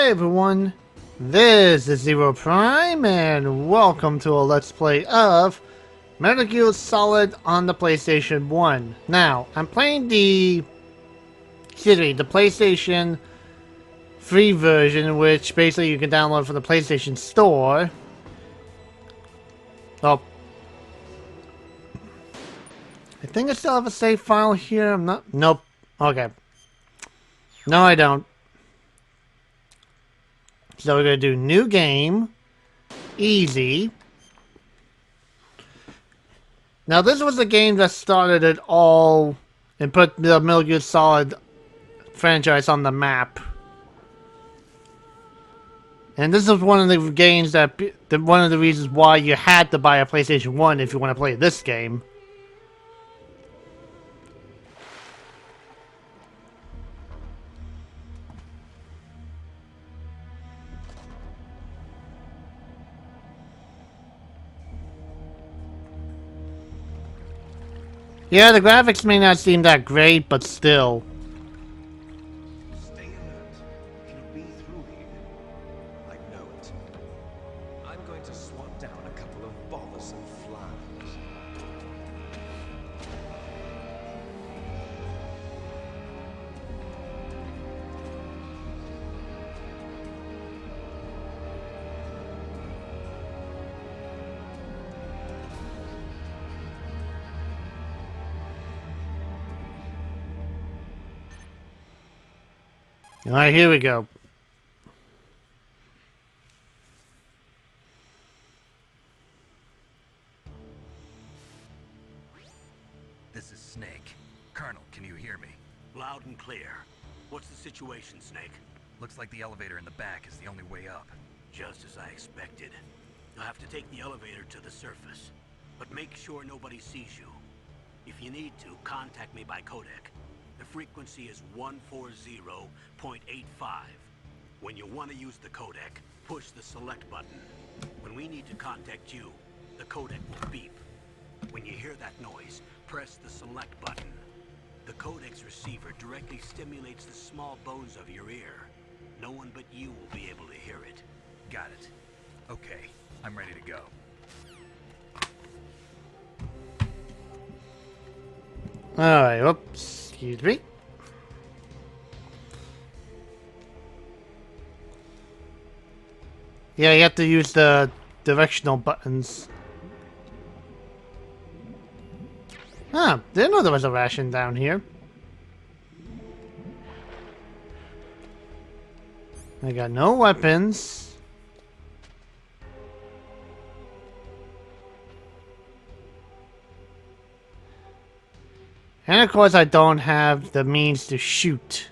Hi everyone, this is ZeroPrime and welcome to a Let's Play of Metal Gear Solid on the PlayStation 1. Now, I'm playing the PlayStation free version, which basically you can download from the PlayStation Store. Oh. I think I still have a save file here, I'm not... Nope. Okay. No, I don't. So we're going to do new game, easy. Now this was the game that started it all and put the Metal Gear Solid franchise on the map. And this is one of the games that, one of the reasons why you had to buy a PlayStation 1 if you want to play this game. Yeah, the graphics may not seem that great, but still. Stay alert. He'll be through here. I know it. I'm going to swat down a couple of bothersome flies. Alright, here we go. This is Snake. Colonel, can you hear me? Loud and clear. What's the situation, Snake? Looks like the elevator in the back is the only way up. Just as I expected. You'll have to take the elevator to the surface. But make sure nobody sees you. If you need to, contact me by codec. The frequency is 140.85. When you want to use the codec, push the select button. When we need to contact you, the codec will beep. When you hear that noise, press the select button. The codec's receiver directly stimulates the small bones of your ear. No one but you will be able to hear it. Got it. Okay, I'm ready to go. Alright, oops, excuse me. Yeah, you have to use the directional buttons. Huh, didn't know there was a ration down here. I got no weapons. And of course I don't have the means to shoot.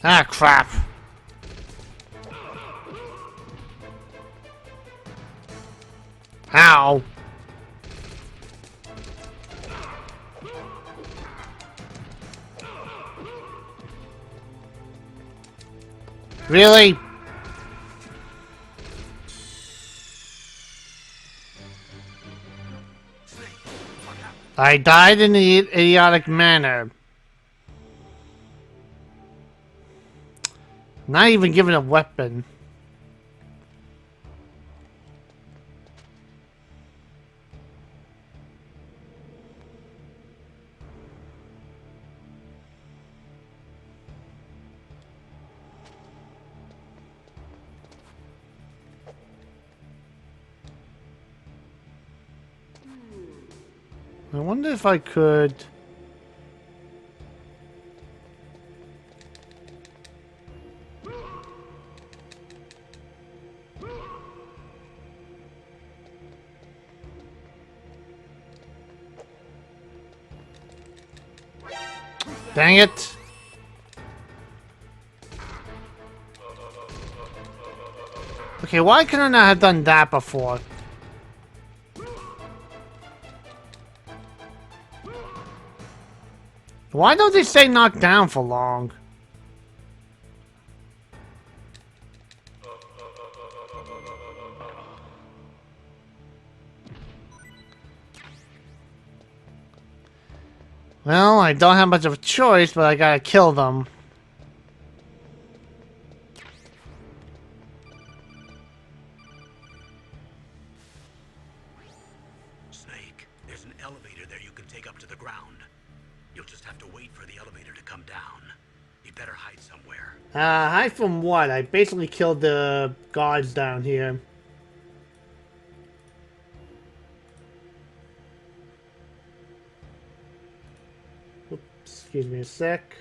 Ah, crap. Ow. Really? I died in an idiotic manner. Not even given a weapon. I wonder if I could... Dang it! Okay, why could I not have done that before? Why don't they stay knocked down for long? Well, I don't have much of a choice, but I gotta kill them. Snake, there's an elevator there you can take up to the ground. You'll just have to wait for the elevator to come down. You better hide somewhere. Hide from what? I basically killed the guards down here. Oops, excuse me a sec.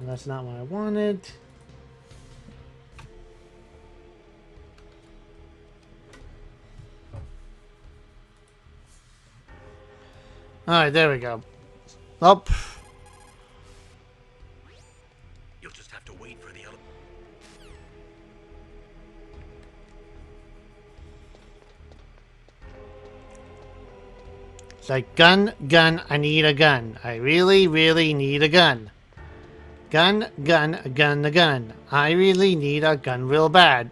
That's not what I wanted. Alright, there we go. Up. You'll just have to wait for the elevator. It's like, gun, gun, I need a gun. I really, really need a gun. Gun, gun, gun, a gun. I really need a gun real bad.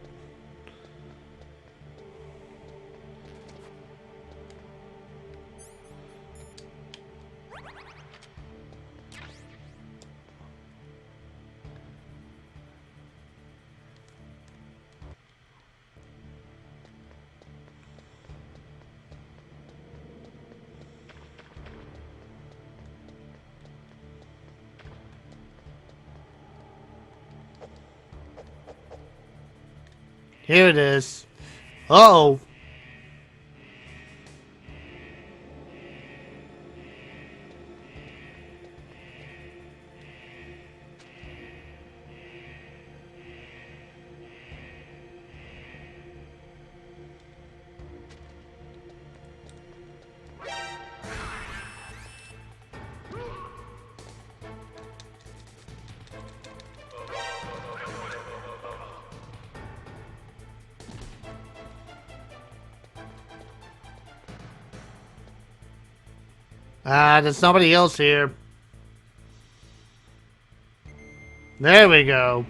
Here it is. Uh-oh. There's nobody else here. There we go.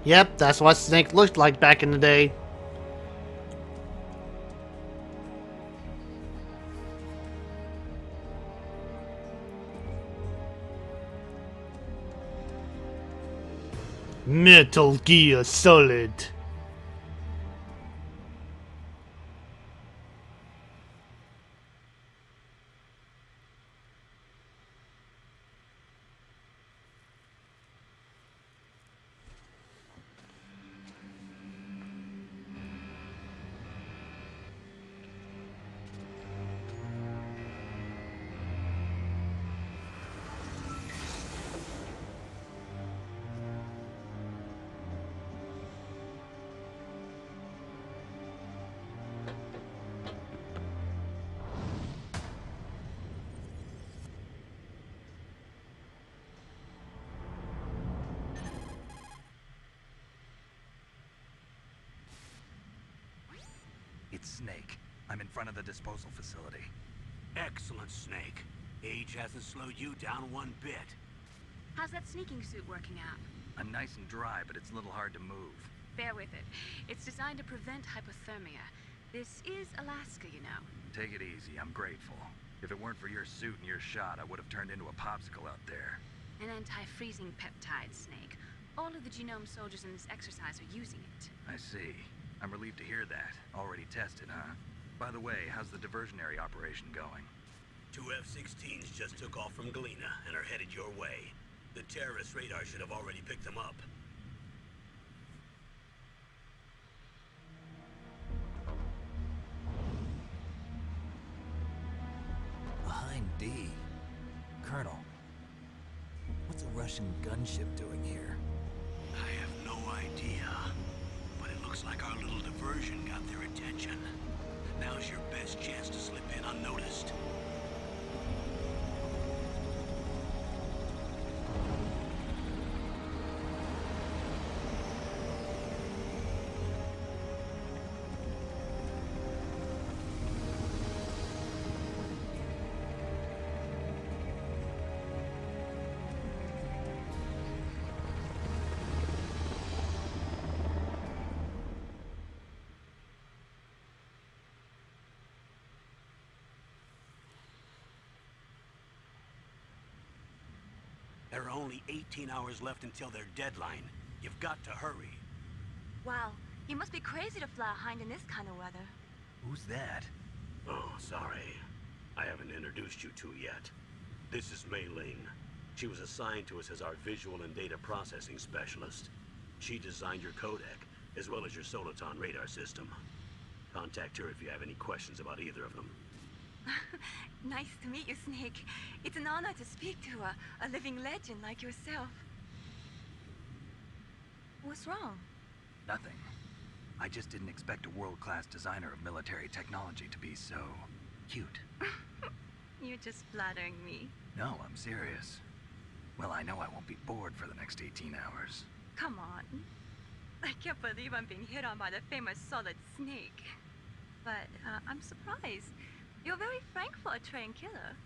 Yep, that's what Snake looked like back in the day. Metal Gear Solid. It's Snake. I'm in front of the disposal facility. Excellent, Snake. Age hasn't slowed you down one bit. How's that sneaking suit working out? I'm nice and dry, but it's a little hard to move. Bear with it. It's designed to prevent hypothermia. This is Alaska, you know. Take it easy, I'm grateful. If it weren't for your suit and your shot, I would have turned into a popsicle out there. An anti-freezing peptide, Snake. All of the genome soldiers in this exercise are using it. I see. I'm relieved to hear that. Already tested, huh? By the way, how's the diversionary operation going? Two F-16s just took off from Galena and are headed your way. The terrorist radar should have already picked them up. Behind D. Colonel, what's a Russian gunship doing here? I have no idea, but it looks like our little diversion got their attention. Now's your best chance to slip in unnoticed. There are only 18 hours left until their deadline. You've got to hurry. Wow, you must be crazy to fly a hind in this kind of weather. Who's that? Oh, sorry. I haven't introduced you to yet. This is Mei Ling. She was assigned to us as our visual and data processing specialist. She designed your codec, as well as your Soliton radar system. Contact her if you have any questions about either of them. Nice to meet you, Snake. It's an honor to speak to a living legend like yourself. What's wrong? Nothing. I just didn't expect a world-class designer of military technology to be so cute. You're just flattering me. No, I'm serious. Well, I know I won't be bored for the next 18 hours. Come on. I can't believe I'm being hit on by the famous Solid Snake. But I'm surprised. You're very frank for a trained killer.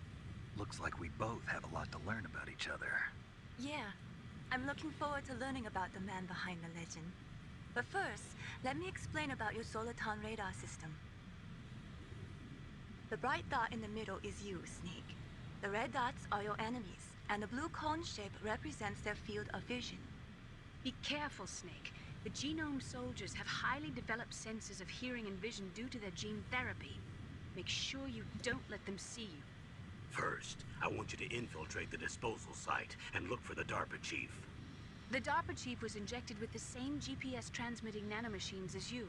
Looks like we both have a lot to learn about each other. Yeah, I'm looking forward to learning about the man behind the legend. But first, let me explain about your Soliton radar system. The bright dot in the middle is you, Snake. The red dots are your enemies, and the blue cone shape represents their field of vision. Be careful, Snake. The genome soldiers have highly developed senses of hearing and vision due to their gene therapy. Make sure you don't let them see you. First, I want you to infiltrate the disposal site and look for the DARPA chief. The DARPA chief was injected with the same GPS transmitting nanomachines as you.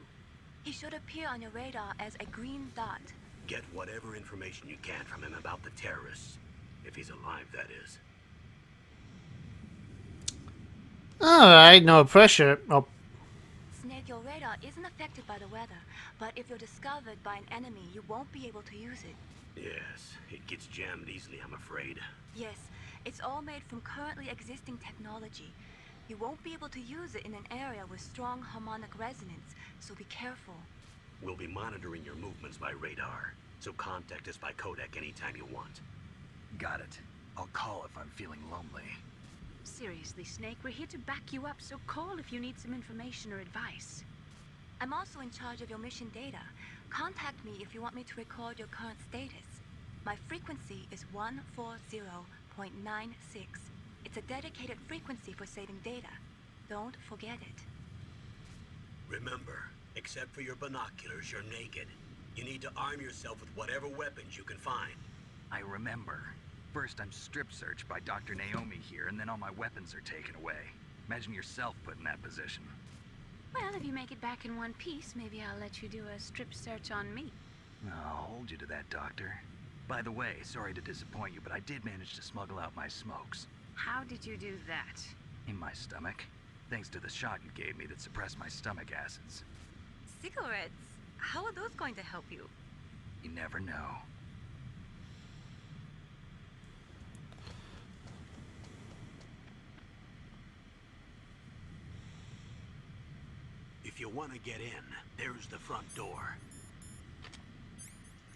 He should appear on your radar as a green dot. Get whatever information you can from him about the terrorists. If he's alive, that is. Alright, no pressure. Oh, Snake, your radar isn't affected by the weather, but if you're discovered by an enemy, you won't be able to use it. Yes, it gets jammed easily, I'm afraid. Yes, it's all made from currently existing technology. You won't be able to use it in an area with strong harmonic resonance, so be careful. We'll be monitoring your movements by radar, so contact us by codec anytime you want. Got it. I'll call if I'm feeling lonely. Seriously, Snake, we're here to back you up, so call if you need some information or advice. I'm also in charge of your mission data. Contact me if you want me to record your current status. My frequency is 140.96. It's a dedicated frequency for saving data. Don't forget it. Remember, except for your binoculars, you're naked. You need to arm yourself with whatever weapons you can find. I remember. First, I'm strip searched by Dr. Naomi here, and then all my weapons are taken away. Imagine yourself put in that position. Well, if you make it back in one piece, maybe I'll let you do a strip search on me. I'll hold you to that, Doctor. By the way, sorry to disappoint you, but I did manage to smuggle out my smokes. How did you do that? In my stomach. Thanks to the shot you gave me that suppressed my stomach acids. Cigarettes? How are those going to help you? You never know. If you want to get in, there's the front door.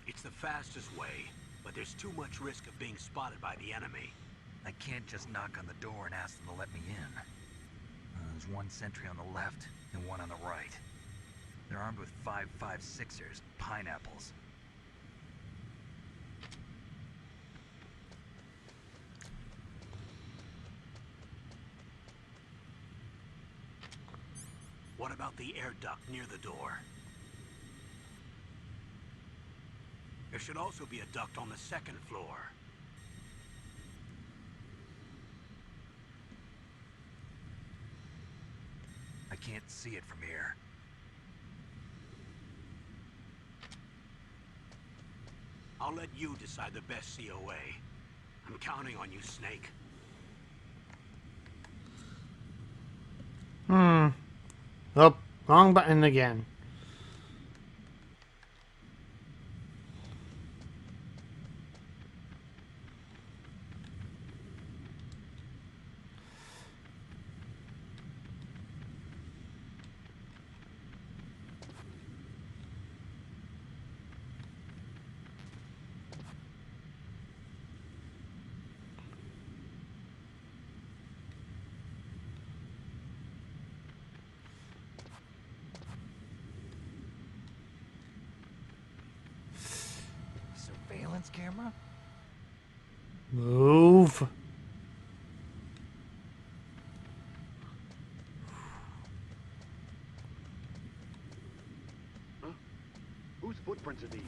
It's the fastest way, but there's too much risk of being spotted by the enemy. I can't just knock on the door and ask them to let me in. There's one sentry on the left and one on the right. They're armed with 5.56ers, pineapples. What about the air duct near the door? There should also be a duct on the second floor. I can't see it from here. I'll let you decide the best COA. I'm counting on you, Snake. Oh, wrong button again. Surveillance camera? Move. Whose footprints are these?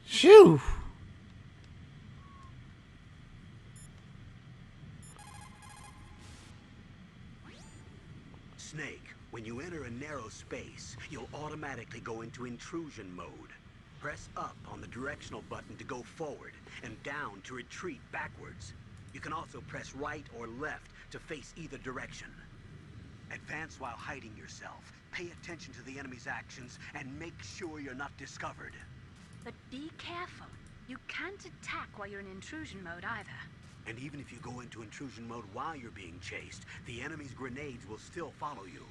Shoo. Snake, when you enter a narrow space, you'll automatically go into intrusion mode. Press up on the directional button to go forward, and down to retreat backwards. You can also press right or left to face either direction. Advance while hiding yourself. Pay attention to the enemy's actions, and make sure you're not discovered. But be careful. You can't attack while you're in intrusion mode either. And even if you go into intrusion mode while you're being chased, the enemy's grenades will still follow you.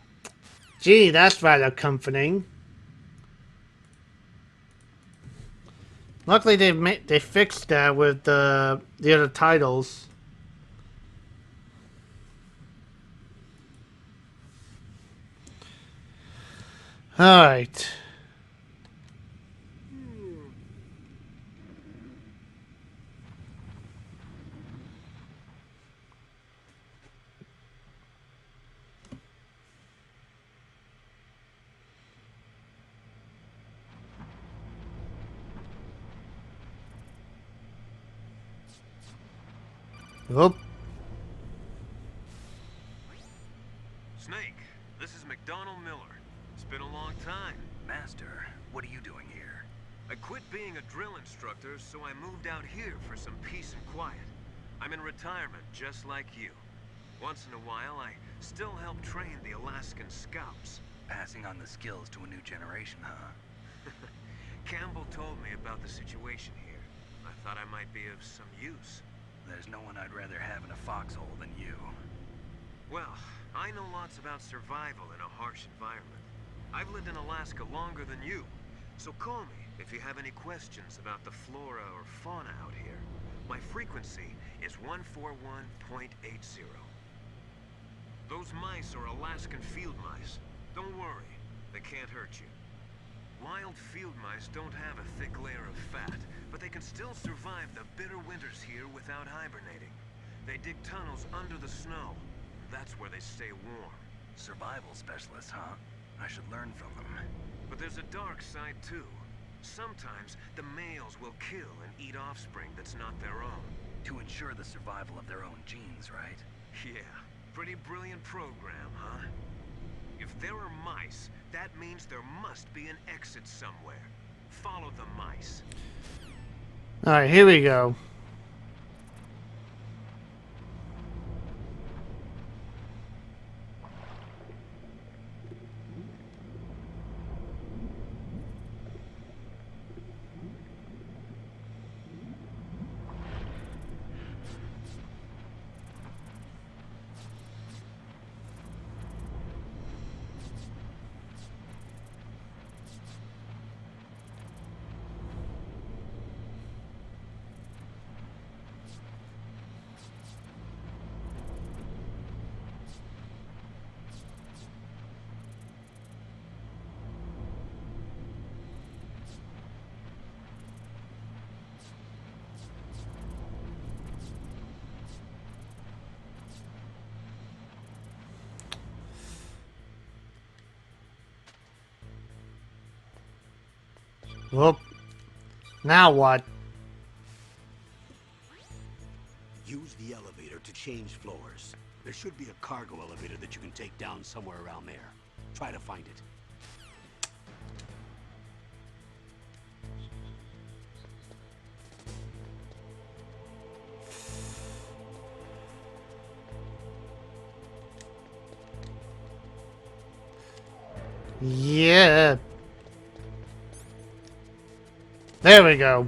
Gee, that's rather comforting. Luckily, they fixed that with the other titles. All right. Oh. Snake, this is McDonald Miller. It's been a long time. Master, what are you doing here? I quit being a drill instructor, so I moved out here for some peace and quiet. I'm in retirement, just like you. Once in a while, I still help train the Alaskan Scouts. Passing on the skills to a new generation, huh? Campbell told me about the situation here. I thought I might be of some use. There's no one I'd rather have in a foxhole than you. Well, I know lots about survival in a harsh environment. I've lived in Alaska longer than you, so call me if you have any questions about the flora or fauna out here. My frequency is 141.80. Those mice are Alaskan field mice. Don't worry, they can't hurt you. Wild field mice don't have a thick layer of fat, but they can still survive the bitter winters here without hibernating. They dig tunnels under the snow. That's where they stay warm. Survival specialists, huh? I should learn from them. But there's a dark side too. Sometimes the males will kill and eat offspring that's not their own. To ensure the survival of their own genes, right? Yeah, pretty brilliant program, huh? If there are mice, that means there must be an exit somewhere. Follow the mice. All right, here we go. Whoop. Now what? Use the elevator to change floors. There should be a cargo elevator that you can take down somewhere around there. Try to find it. Yeah. There we go.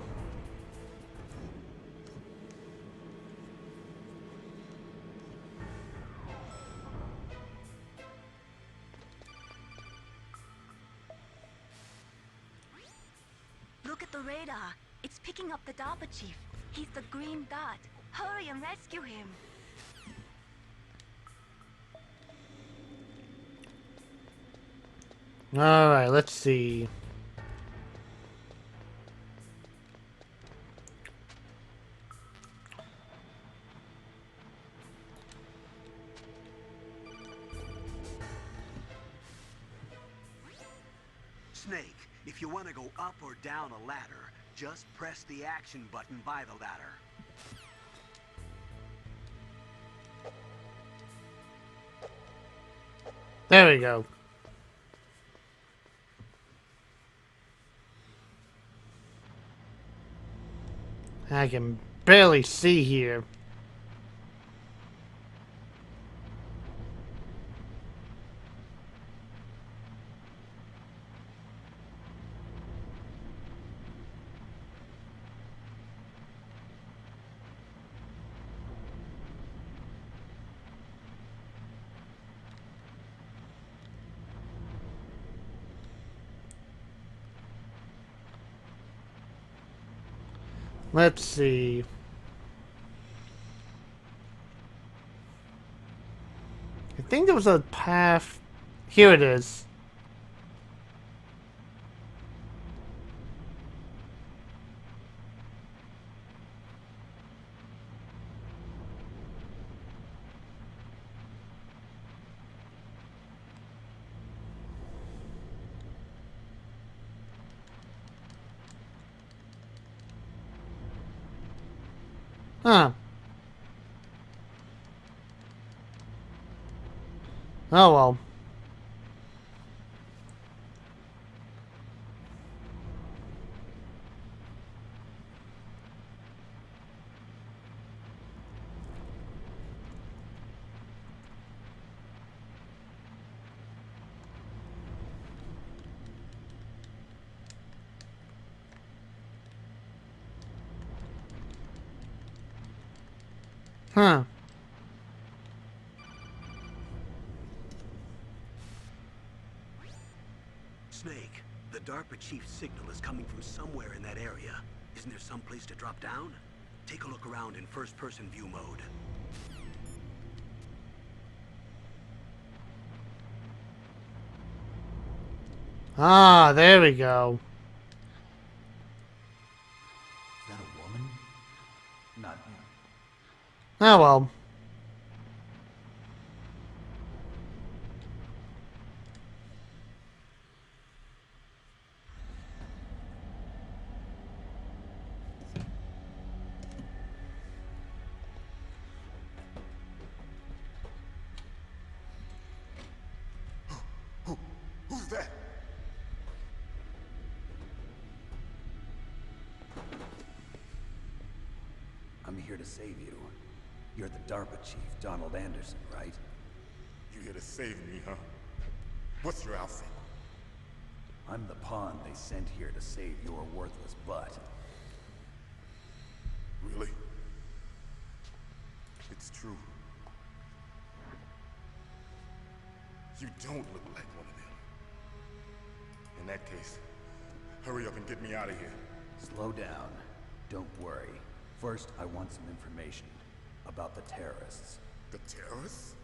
Look at the radar. It's picking up the DARPA chief. He's the green dot. Hurry and rescue him. Alright, let's see. Snake, if you want to go up or down a ladder, just press the action button by the ladder. There we go. I can barely see here. Let's see. I think there was a path. Here it is. Huh. Oh well. Huh. Snake, the DARPA chief's signal is coming from somewhere in that area. Isn't there some place to drop down? Take a look around in first-person view mode. Ah, there we go. Is that a woman? Not. Oh well. Who's that? I'm here to save you. You're the DARPA chief, Donald Anderson, right? You here to save me, huh? What's your outfit? I'm the pawn they sent here to save your worthless butt. Really? It's true. You don't look like one of them. In that case, hurry up and get me out of here. Slow down. Don't worry. First, I want some information about the terrorists. The terrorists?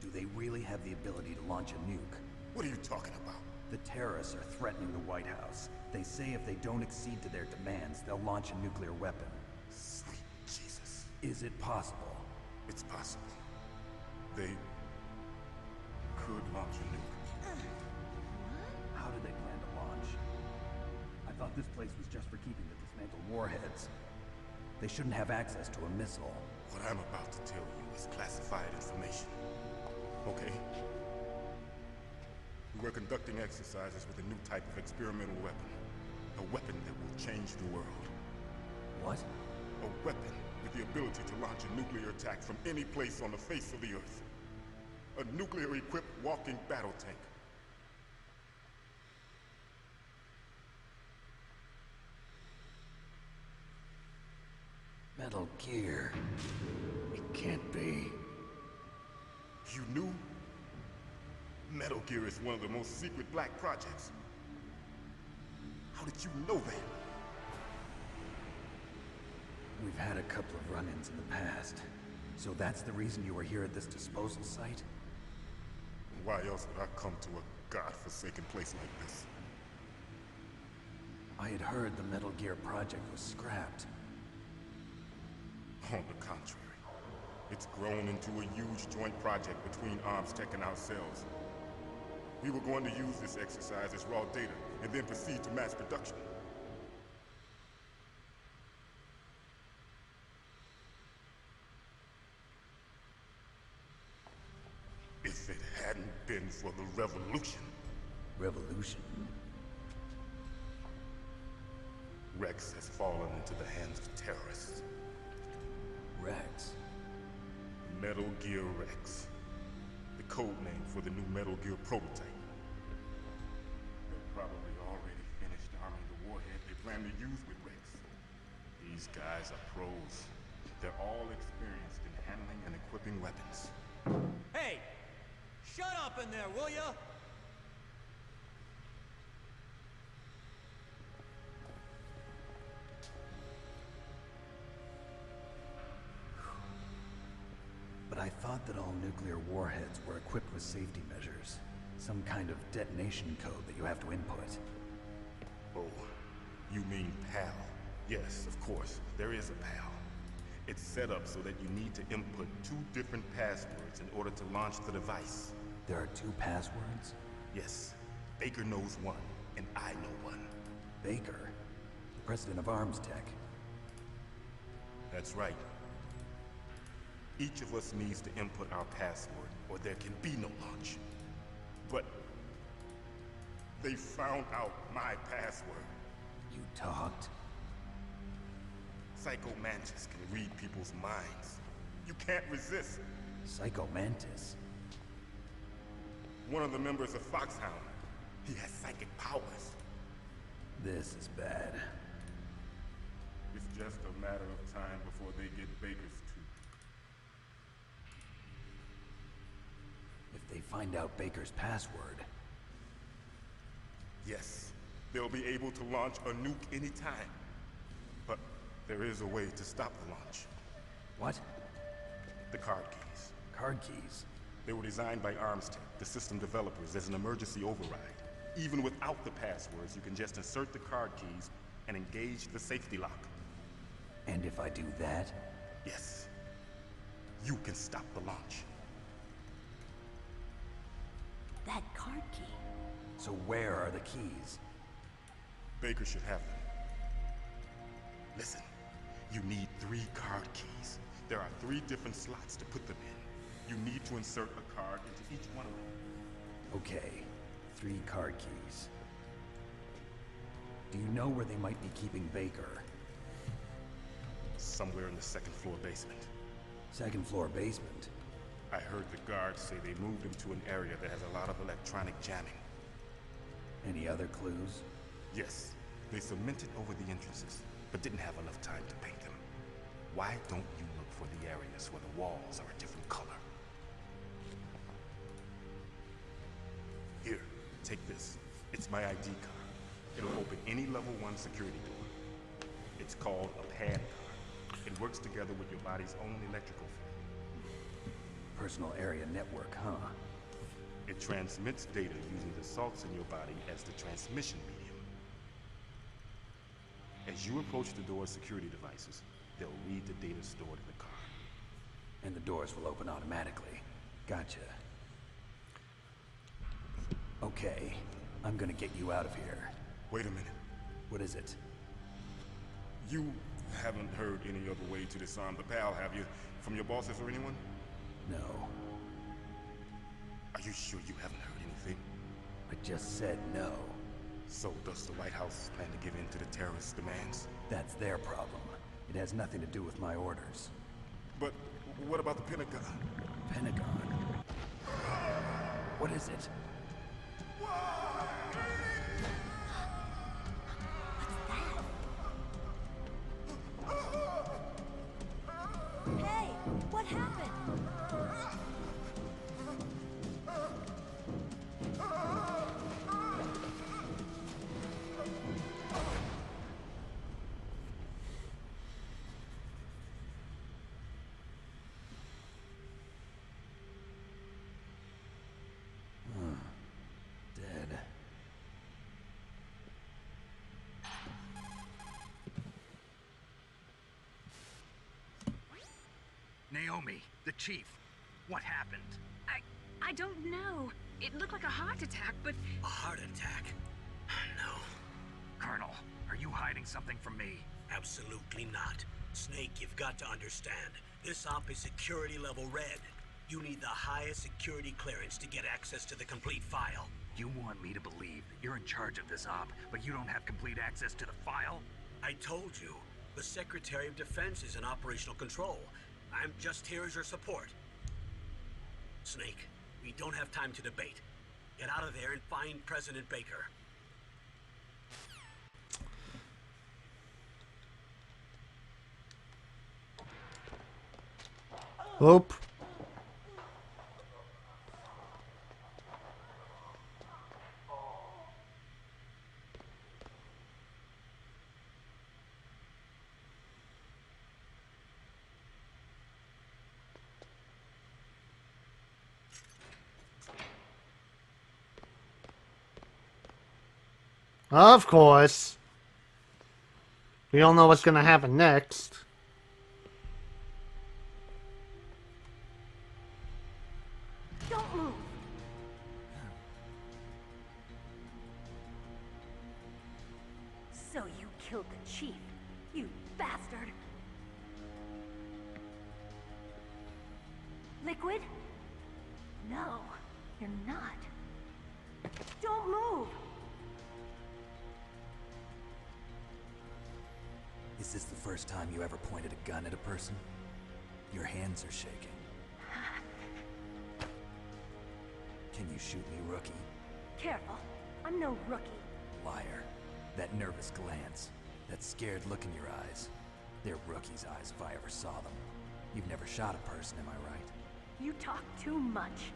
Do they really have the ability to launch a nuke? What are you talking about? The terrorists are threatening the White House. They say if they don't accede to their demands, they'll launch a nuclear weapon. Sweet Jesus. Is it possible? It's possible. They could launch a nuke. How do they plan to launch? I've thought this place was just for keeping the dismantled warheads. They shouldn't have access to a missile. What I'm about to tell you is classified information. Okay? We were conducting exercises with a new type of experimental weapon. A weapon that will change the world. What? A weapon with the ability to launch a nuclear attack from any place on the face of the Earth. A nuclear-equipped walking battle tank. Metal Gear. It can't be. You knew? Metal Gear is one of the most secret black projects. How did you know that? We've had a couple of run-ins in the past. So that's the reason you were here at this disposal site? Why else would I come to a godforsaken place like this? I had heard the Metal Gear project was scrapped. On the contrary, it's grown into a huge joint project between ArmsTech and ourselves. We were going to use this exercise as raw data and then proceed to mass production. If it hadn't been for the revolution. Revolution? Rex has fallen into the hands of terrorists. Rex? Metal Gear Rex. The code name for the new Metal Gear prototype. They're probably already finished arming the warhead they plan to use with Rex. These guys are pros. They're all experienced in handling and equipping weapons. Hey! Shut up in there, will ya? But I thought that all nuclear warheads were equipped with safety measures. Some kind of detonation code that you have to input. Oh, you mean PAL? Yes, of course, there is a PAL. It's set up so that you need to input 2 different passwords in order to launch the device. There are 2 passwords? Yes, Baker knows one, and I know one. Baker? The president of ArmsTech? That's right. Each of us needs to input our password, or there can be no launch. But they found out my password. You talked? Psycho Mantis can read people's minds. You can't resist. Psycho Mantis? One of the members of Foxhound. He has psychic powers. This is bad. It's just a matter of time before they get Baker's too. If they find out Baker's password... Yes, they'll be able to launch a nuke anytime. But there is a way to stop the launch. What? The card keys. Card keys? They were designed by ArmsTech, the system developers, as an emergency override. Even without the passwords, you can just insert the card keys and engage the safety lock. And if I do that? Yes. You can stop the launch. That card key. So where are the keys? Baker should have them. Listen, you need 3 card keys. There are 3 different slots to put them in. You need to insert a card into each one of them. Okay, 3 card keys. Do you know where they might be keeping Baker? Somewhere in the 2nd floor basement. 2nd floor basement? I heard the guards say they moved him to an area that has a lot of electronic jamming. Any other clues? Yes, they cemented over the entrances, but didn't have enough time to paint them. Why don't you look for the areas where the walls are a different color? Here, take this. It's my ID card. It'll open any level 1 security door. It's called a PAN card. It works together with your body's own electrical field. Personal area network, huh? It transmits data using the salts in your body as the transmission medium. As you approach the door's security devices, they'll read the data stored in the card. And the doors will open automatically. Gotcha. Okay, I'm gonna get you out of here. Wait a minute. What is it? You haven't heard any other way to disarm the PAL, have you? From your bosses or anyone? No. Are you sure you haven't heard anything? I just said no. So does the White House plan to give in to the terrorists' demands? That's their problem. It has nothing to do with my orders. But what about the Pentagon? Pentagon? What is it? Hey, what happened? Dead. Naomi, the chief. What happened? I don't know. It looked like a heart attack, but A heart attack? No, Colonel, are you hiding something from me? absolutely not. Snake, you've got to understand. This op is security level red. You need the highest security clearance to get access to the complete file. You want me to believe that you're in charge of this op, but you don't have complete access to the file? I told you, the Secretary of Defense is in operational control. I'm just here as your support. Snake, we don't have time to debate. Get out of there and find President Baker. Oop. Of course. We all know what's gonna happen next. Don't move. So you killed the chief, you bastard. Liquid? No, you're not. Don't move. Is this the first time you ever pointed a gun at a person? Your hands are shaking. Can you shoot me, rookie? Careful, I'm no rookie. Liar. That nervous glance, that scared look in your eyes. They're rookie's eyes if I ever saw them. You've never shot a person, am I right? You talk too much.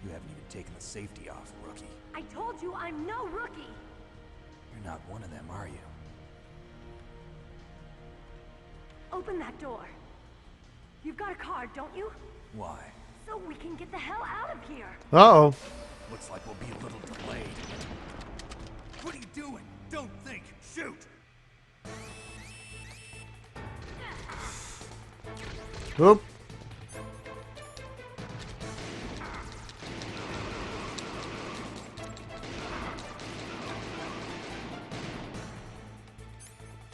You haven't even taken the safety off, rookie. I told you I'm no rookie. You're not one of them, are you? Open that door. You've got a card, don't you? Why? So we can get the hell out of here. Uh-oh. Looks like we'll be a little delayed. What are you doing? Don't think. Shoot! Oop.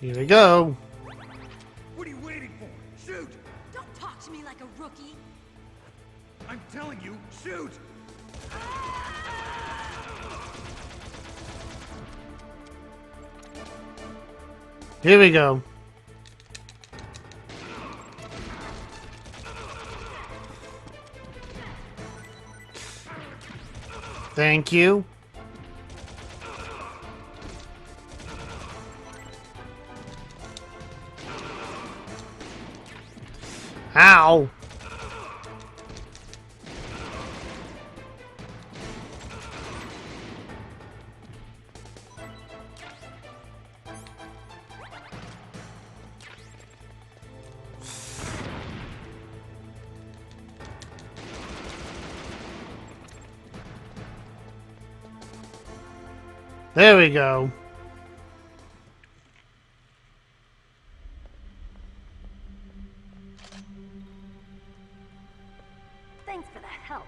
Here we go. What are you waiting for? Shoot! Don't talk to me like a rookie. I'm telling you, shoot! Here we go. Thank you. Ow. There we go. Thanks for the help.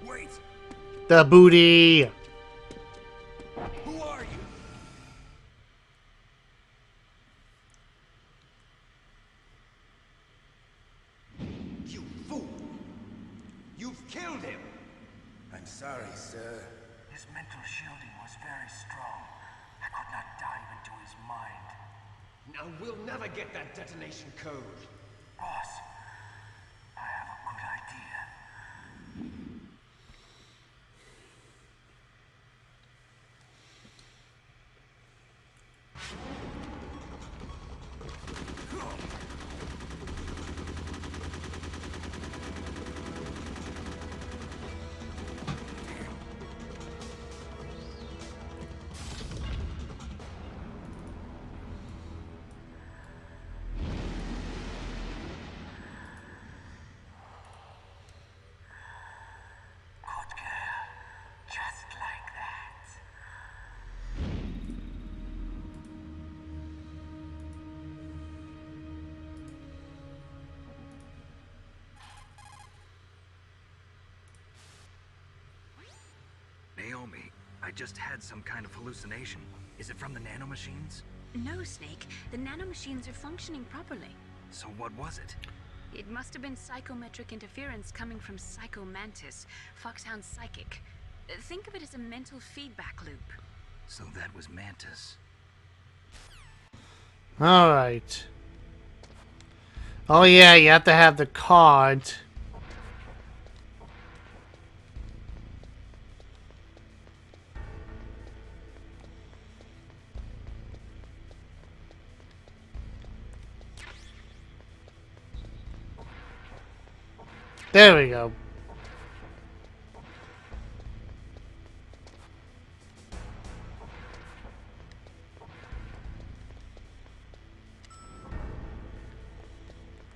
Wait! The booty. Who are you? sorry, sir. His mental shielding was very strong. I could not dive into his mind. Now we'll never get that detonation code. Boss, I have a good idea. Just like that. Naomi, I just had some kind of hallucination. Is it from the nanomachines? No, Snake. The nanomachines are functioning properly. So what was it? It must have been psychometric interference coming from Psycho Mantis, Foxhound's psychic. Think of it as a mental feedback loop. So that was Mantis. Alright. Oh yeah, you have to have the card. There we go.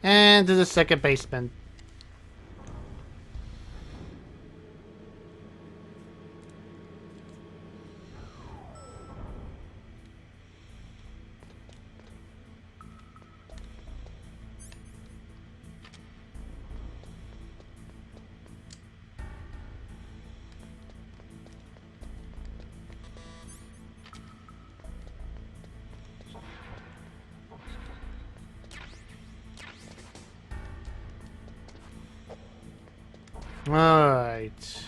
And to the second basement. Alright.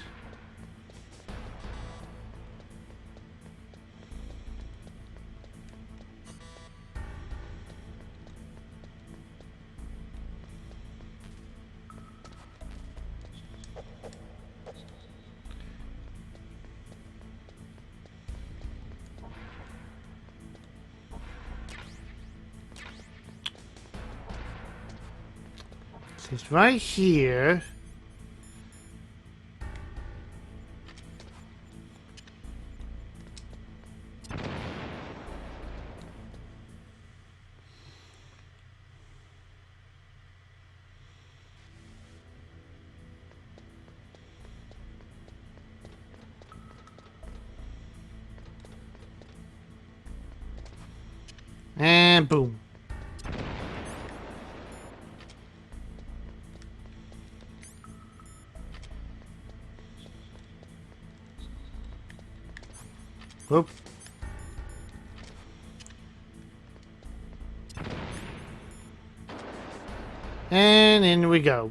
It's right here. And boom. Whoop. And in we go.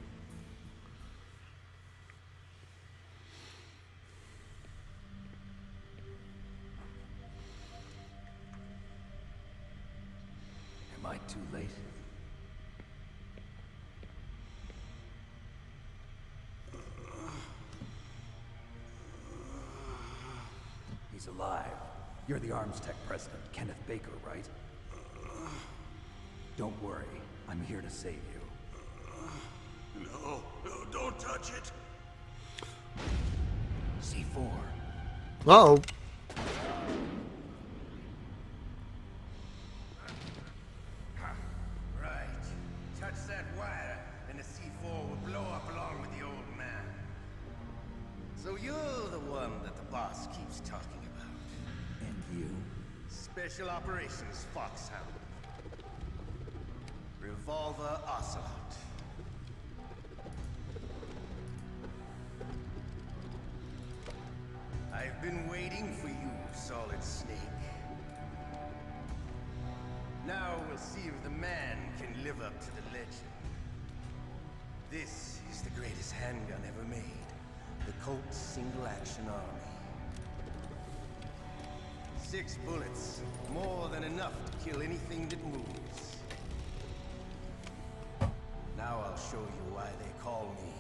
Am I too late? He's alive. You're the Arms Tech president, Kenneth Baker, right? Don't worry. I'm here to save you. No, don't touch it. C4. Uh-oh. Right. Touch that wire, and the C4 will blow up along with the old man. So you're the one that the boss keeps talking about. And you? Special Operations Foxhound. Revolver Ocelot. I've been waiting for you, Solid Snake. Now we'll see if the man can live up to the legend. This is the greatest handgun ever made. The Colt's single-action army. 6 bullets, more than enough to kill anything that moves. Now I'll show you why they call me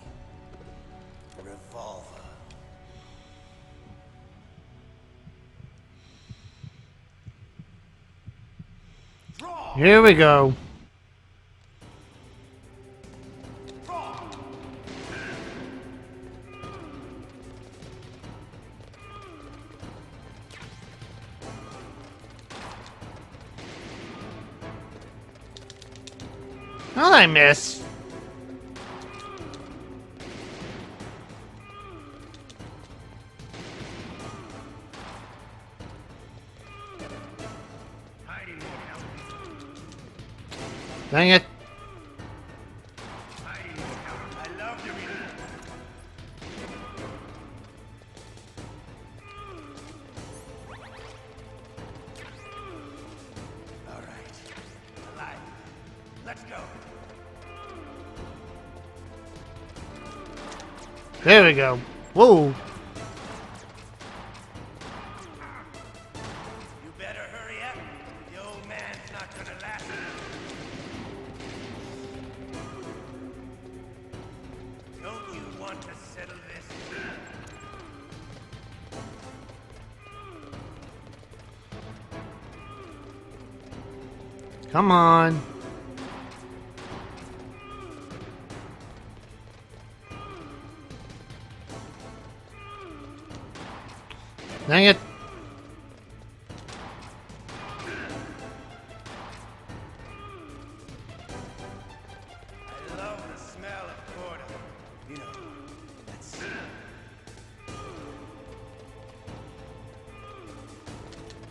Revolver. Here we go. How'd I miss? Dang it. I love you. All right. Alive. Let's go. There we go. Whoa. You better hurry up. The old man's not gonna last. Don't you want to settle this? Come on. Dang it. I love the smell of quarter. You know, that's...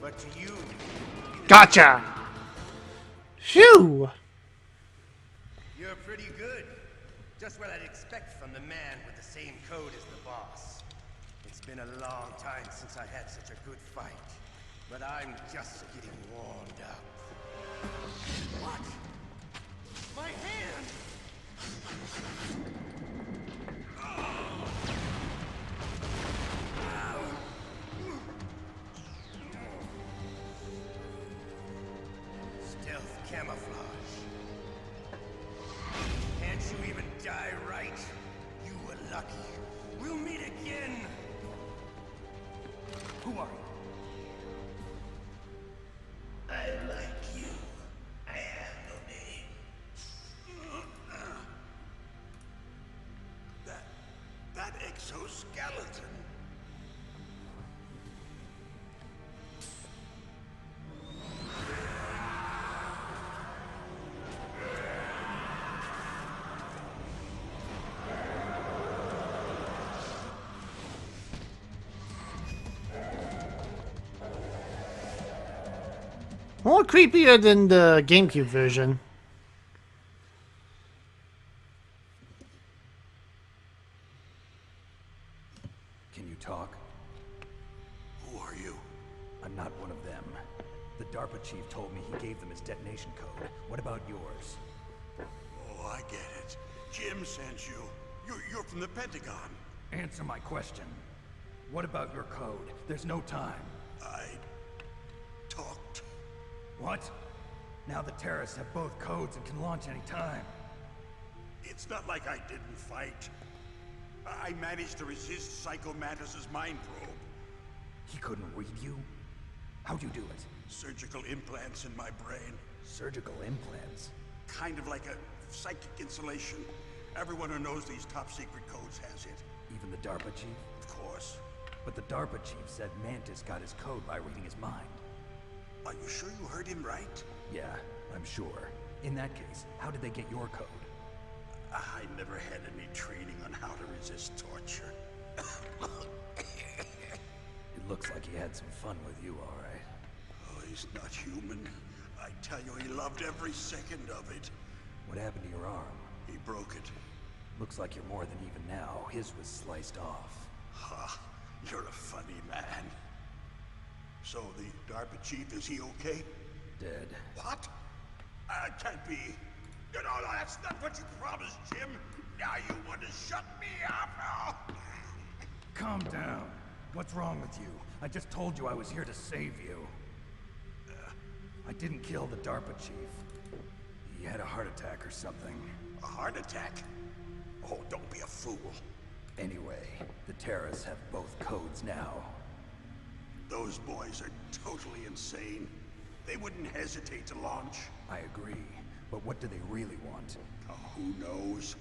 But to you... Gotcha. Phew. You're pretty good. Just what I'd expect from the man with the same code as the boss. It's been a long time since I had such a good fight. But I'm just getting warmed up. What? My hand! Stealth camouflage. Can't you even die right? You were lucky. We'll meet again. Who are you? I like you. I have no name. That exoskeleton. More creepier than the GameCube version. Can you talk? Who are you? I'm not one of them. The DARPA chief told me he gave them his detonation code. What about yours? Oh, I get it. Jim sent you. You're from the Pentagon. Answer my question. What about your code? There's no time. I talked. What? Now the terrorists have both codes and can launch any time. It's not like I didn't fight. I managed to resist Psycho Mantis's mind probe. He couldn't read you? How'd you do it? Surgical implants in my brain. Surgical implants? Kind of like a psychic insulation. Everyone who knows these top secret codes has it. Even the DARPA chief? Of course. But the DARPA chief said Mantis got his code by reading his mind. Are you sure you heard him right? Yeah, I'm sure. In that case, how did they get your code? I never had any training on how to resist torture. It looks like he had some fun with you, all right. Oh, he's not human. I tell you, he loved every second of it. What happened to your arm? He broke it. Looks like you're more than even now. His was sliced off. Ha, you're a funny man. So the DARPA chief, is he okay? Dead. What? Can't be. You know, that's not what you promised, Jim. Now you want to shut me up? Oh. Calm down. What's wrong with you? I just told you I was here to save you. I didn't kill the DARPA chief. He had a heart attack or something. A heart attack? Oh, don't be a fool. Anyway, the terrorists have both codes now. Those boys are totally insane. They wouldn't hesitate to launch. I agree, but what do they really want? Oh, who knows?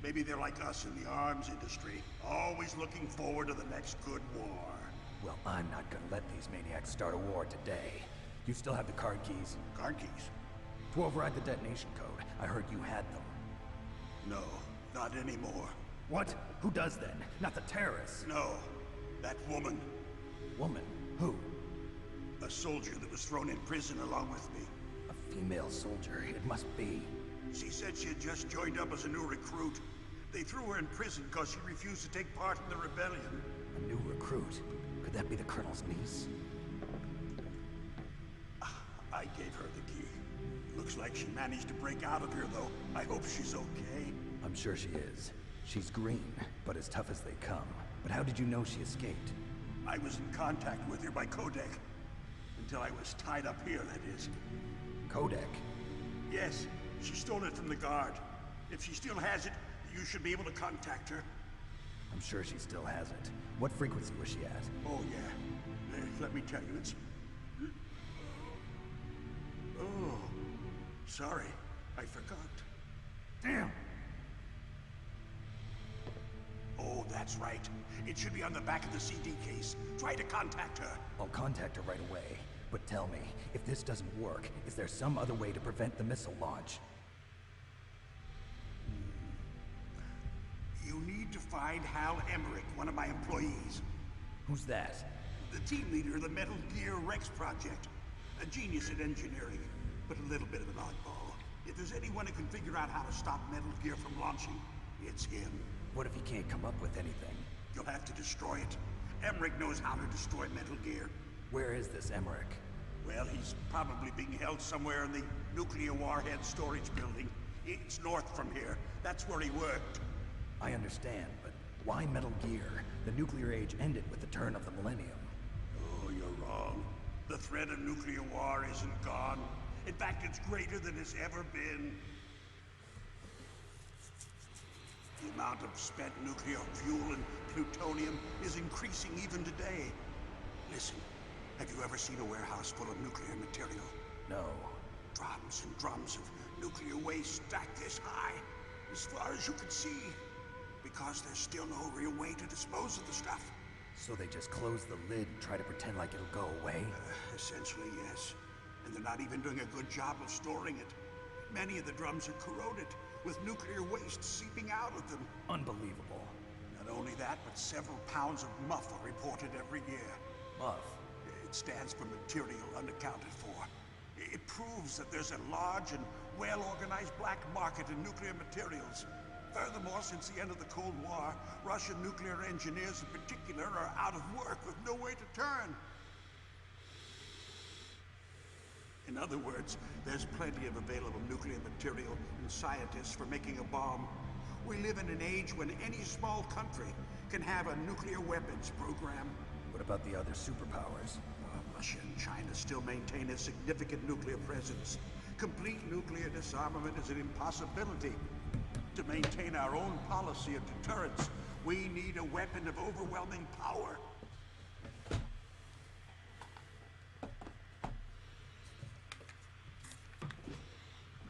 Maybe they're like us in the arms industry, always looking forward to the next good war. Well, I'm not gonna let these maniacs start a war today. You still have the card keys? Card keys? To override the detonation code. I heard you had them. No, not anymore. What? Who does then? Not the terrorists. No, that woman. Woman? Who? A soldier that was thrown in prison along with me. A female soldier, it must be. She said she had just joined up as a new recruit. They threw her in prison because she refused to take part in the rebellion. A new recruit? Could that be the Colonel's niece? I gave her the key. Looks like she managed to break out of here, though. I hope she's okay. I'm sure she is. She's green, but as tough as they come. But how did you know she escaped? I was in contact with her by codec. Until I was tied up here, that is. Codec? Yes, she stole it from the guard. If she still has it, you should be able to contact her. I'm sure she still has it. What frequency was she at? Oh, yeah. Let me tell you, it's... Oh, sorry. I forgot. Damn! Oh, that's right. It should be on the back of the CD case. Try to contact her. I'll contact her right away. But tell me, if this doesn't work, is there some other way to prevent the missile launch? You need to find Hal Emmerich, one of my employees. Who's that? The team leader of the Metal Gear Rex project. A genius at engineering, but a little bit of an oddball. If there's anyone who can figure out how to stop Metal Gear from launching, it's him. What if he can't come up with anything? You'll have to destroy it. Emmerich knows how to destroy Metal Gear. Where is this Emmerich? Well, he's probably being held somewhere in the nuclear warhead storage building. It's north from here. That's where he worked. I understand, but why Metal Gear? The nuclear age ended with the turn of the millennium. Oh, you're wrong. The threat of nuclear war isn't gone. In fact, it's greater than it's ever been. The amount of spent nuclear fuel and plutonium is increasing even today. Listen, have you ever seen a warehouse full of nuclear material? No. Drums and drums of nuclear waste stacked this high, as far as you can see. Because there's still no real way to dispose of the stuff. So they just close the lid and try to pretend like it'll go away? Essentially, yes. And they're not even doing a good job of storing it. Many of the drums are corroded, with nuclear waste seeping out of them. Unbelievable. Not only that, but several pounds of muff are reported every year. Muff? It stands for material unaccounted for. It proves that there's a large and well-organized black market in nuclear materials. Furthermore, since the end of the Cold War, Russian nuclear engineers in particular are out of work with no way to turn. In other words, there's plenty of available nuclear material and scientists for making a bomb. We live in an age when any small country can have a nuclear weapons program. What about the other superpowers? Russia and China still maintain a significant nuclear presence. Complete nuclear disarmament is an impossibility. To maintain our own policy of deterrence, we need a weapon of overwhelming power.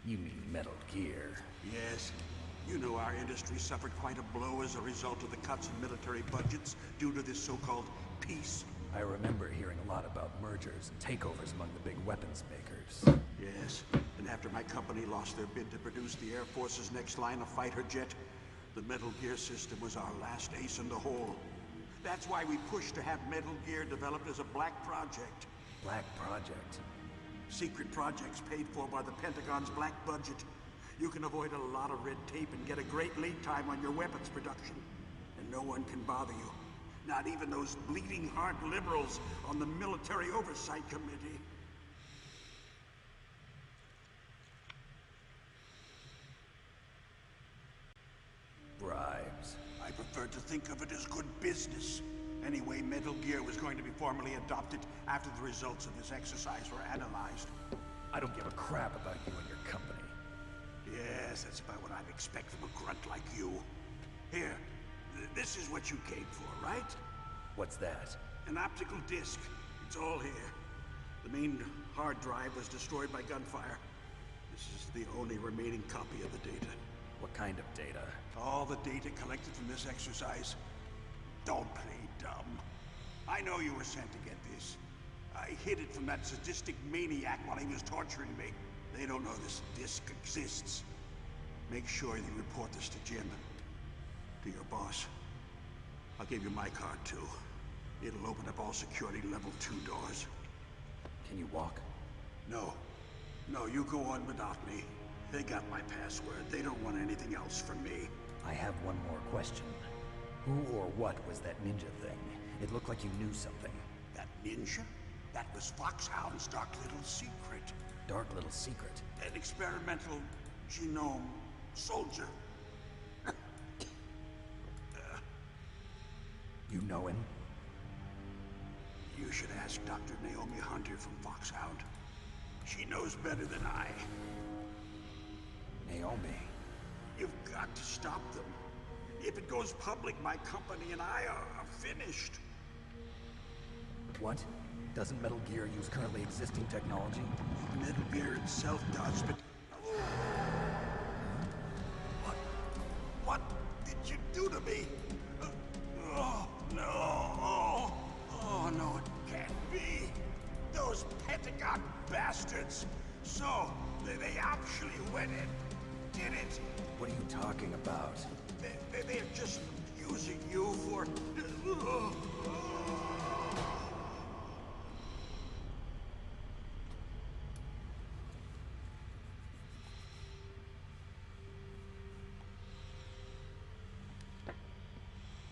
You mean Metal Gear? Yes. You know our industry suffered quite a blow as a result of the cuts in military budgets due to this so-called peace. I remember hearing a lot about mergers and takeovers among the big weapons makers. Yes, and after my company lost their bid to produce the Air Force's next line of fighter jet, the Metal Gear system was our last ace in the hole. That's why we pushed to have Metal Gear developed as a black project. Black project? Secret projects paid for by the Pentagon's black budget. You can avoid a lot of red tape and get a great lead time on your weapons production. And no one can bother you. Not even those bleeding heart liberals on the Military Oversight Committee. Bribes. I prefer to think of it as good business. Anyway, Metal Gear was going to be formally adopted after the results of this exercise were analyzed. I don't give a crap about you and your company. Yes, that's about what I'd expect from a grunt like you. Here, this is what you came for, right? What's that? An optical disc. It's all here. The main hard drive was destroyed by gunfire. This is the only remaining copy of the data. What kind of data? All the data collected from this exercise. Don't play dumb. I know you were sent to get this. I hid it from that sadistic maniac while he was torturing me. They don't know this disc exists. Make sure you report this to Jim. To your boss. I'll give you my card too. It'll open up all security level 2 doors. Can you walk? No. No, you go on without me. They got my password. They don't want anything else from me. I have one more question. Who or what was that ninja thing? It looked like you knew something. That ninja? That was Foxhound's dark little secret. Dark little secret? An experimental genome soldier. You know him? You should ask Dr. Naomi Hunter from Foxhound. She knows better than I. Naomi? You've got to stop them. If it goes public, my company and I are finished. What? Doesn't Metal Gear use currently existing technology? Metal Gear itself does, but... What did you do to me? Oh, no. Oh, no, it can't be. Those Pentagon bastards. So, they actually went and did it. What are you talking about? They're just using you for...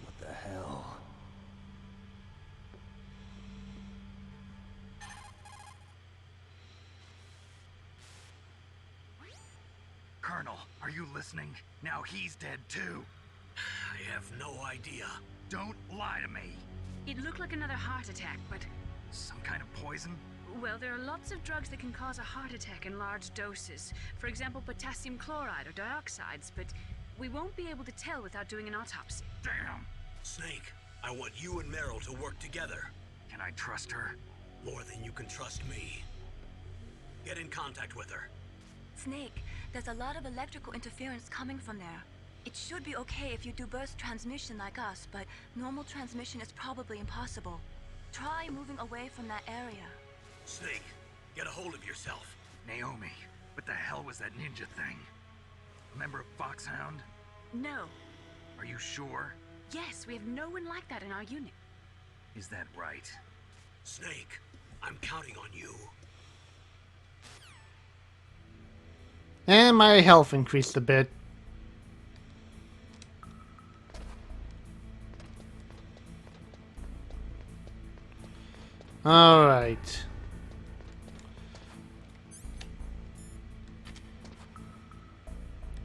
What the hell? Colonel, are you listening? Now he's dead too. I have no idea. Don't lie to me. It looked like another heart attack, but... Some kind of poison? Well, there are lots of drugs that can cause a heart attack in large doses. For example, potassium chloride or dioxides, but we won't be able to tell without doing an autopsy. Damn. Snake, I want you and Meryl to work together. Can I trust her? More than you can trust me. Get in contact with her. Snake, there's a lot of electrical interference coming from there. It should be okay if you do burst transmission like us, but normal transmission is probably impossible. Try moving away from that area. Snake, get a hold of yourself. Naomi, what the hell was that ninja thing? A member of Foxhound? No. Are you sure? Yes, we have no one like that in our unit. Is that right? Snake, I'm counting on you. And my health increased a bit. Alright.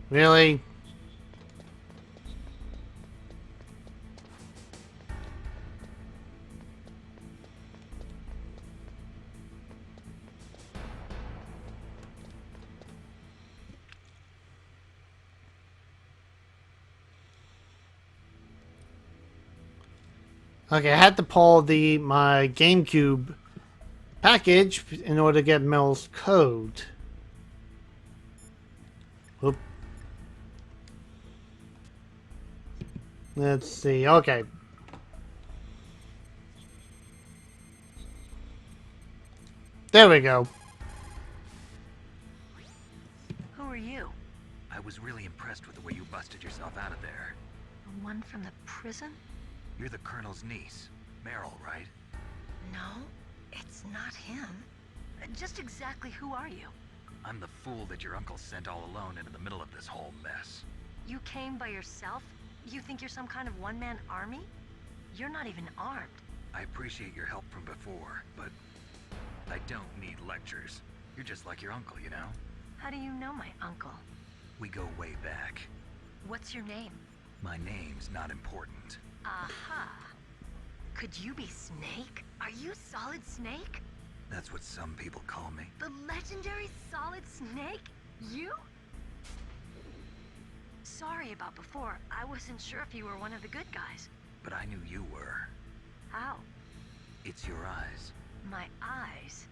Really? Okay, I had to pull my GameCube package in order to get Mel's code. Whoop. Let's see. Okay. There we go. Who are you? I was really impressed with the way you busted yourself out of there. The one from the prison? You're the Colonel's niece, Meryl, right? No, it's not him. Just exactly who are you? I'm the fool that your uncle sent all alone into the middle of this whole mess. You came by yourself? You think you're some kind of one-man army? You're not even armed. I appreciate your help from before, but I don't need lectures. You're just like your uncle, you know? How do you know my uncle? We go way back. What's your name? My name's not important. Aha. Could you be Snake? Are you Solid Snake? That's what some people call me. The legendary Solid Snake? You? Sorry about before. I wasn't sure if you were one of the good guys. But I knew you were. How? It's your eyes. My eyes?